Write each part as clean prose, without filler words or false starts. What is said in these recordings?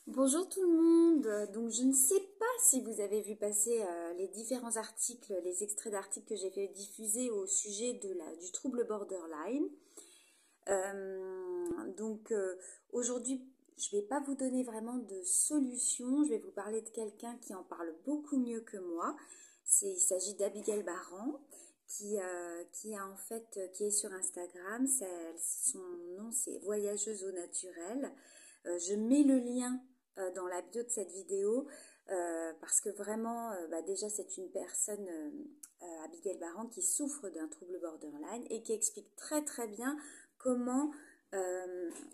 Bonjour tout le monde. Donc je ne sais pas si vous avez vu passer les différents articles, les extraits d'articles que j'ai fait diffuser au sujet du trouble borderline. Aujourd'hui, je ne vais pas vous donner vraiment de solution. Je vais vous parler de quelqu'un qui en parle beaucoup mieux que moi. Il s'agit d'Abigail Baran, qui est sur Instagram. Son nom c'est Voyageuse au naturel. Je mets le lien dans la bio de cette vidéo parce que vraiment, déjà c'est une personne, Abigail Baran, qui souffre d'un trouble borderline et qui explique très très bien comment,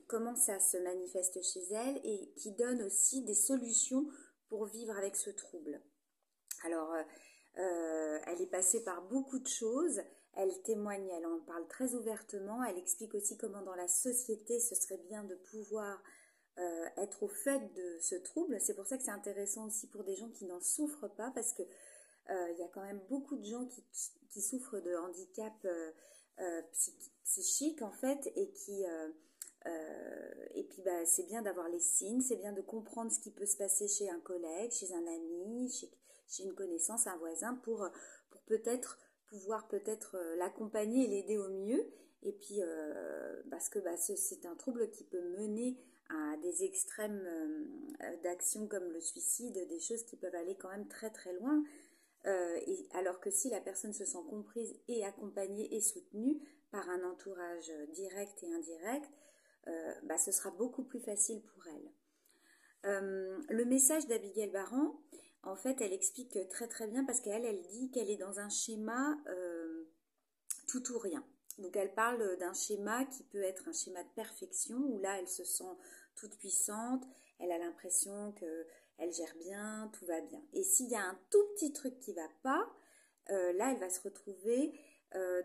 comment ça se manifeste chez elle et qui donne aussi des solutions pour vivre avec ce trouble. Alors, elle est passée par beaucoup de choses, elle témoigne, elle en parle très ouvertement, elle explique aussi comment dans la société ce serait bien de pouvoir être au fait de ce trouble. C'est pour ça que c'est intéressant aussi pour des gens qui n'en souffrent pas, parce que il y a quand même beaucoup de gens qui souffrent de handicap psychique en fait, et puis c'est bien d'avoir les signes, c'est bien de comprendre ce qui peut se passer chez un collègue, chez un ami, chez une connaissance, un voisin, pour peut-être pouvoir peut-être l'accompagner et l'aider au mieux. Et puis parce que c'est un trouble qui peut mener à des extrêmes d'action comme le suicide, des choses qui peuvent aller quand même très très loin. Et alors que si la personne se sent comprise et accompagnée et soutenue par un entourage direct et indirect, ce sera beaucoup plus facile pour elle. Le message d'Abigail Baran, en fait, elle explique très très bien, parce elle dit qu'elle est dans un schéma tout ou rien. Donc elle parle d'un schéma qui peut être un schéma de perfection, où là elle se sent toute puissante, elle a l'impression qu'elle gère bien, tout va bien. Et s'il y a un tout petit truc qui ne va pas, là elle va se retrouver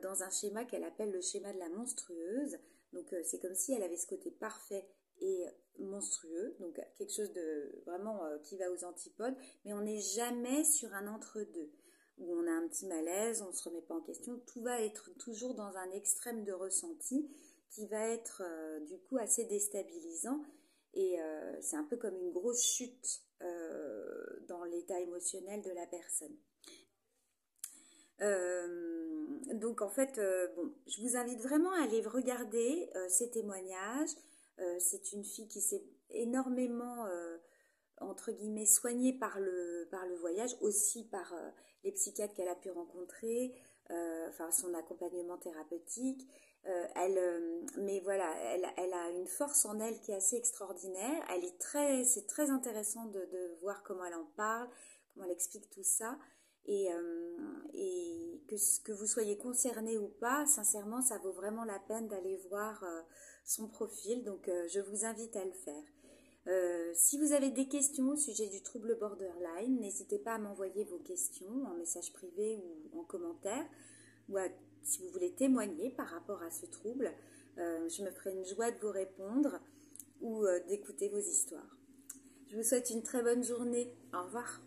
dans un schéma qu'elle appelle le schéma de la monstrueuse. Donc c'est comme si elle avait ce côté parfait et monstrueux, donc quelque chose de vraiment qui va aux antipodes, mais on n'est jamais sur un entre-deux où on a un petit malaise, on ne se remet pas en question. Tout va être toujours dans un extrême de ressenti qui va être du coup assez déstabilisant, et c'est un peu comme une grosse chute dans l'état émotionnel de la personne. Donc en fait, je vous invite vraiment à aller regarder ces témoignages. C'est une fille qui s'est énormément entre guillemets soignée par le voyage, aussi par les psychiatres qu'elle a pu rencontrer, son accompagnement thérapeutique. Mais voilà, elle a une force en elle qui est assez extraordinaire. C'est très intéressant de voir comment elle en parle, comment elle explique tout ça. Et que vous soyez concerné ou pas, sincèrement, ça vaut vraiment la peine d'aller voir son profil. Donc, je vous invite à le faire. Si vous avez des questions au sujet du trouble borderline, n'hésitez pas à m'envoyer vos questions en message privé ou en commentaire, si vous voulez témoigner par rapport à ce trouble. Je me ferai une joie de vous répondre ou d'écouter vos histoires. Je vous souhaite une très bonne journée. Au revoir.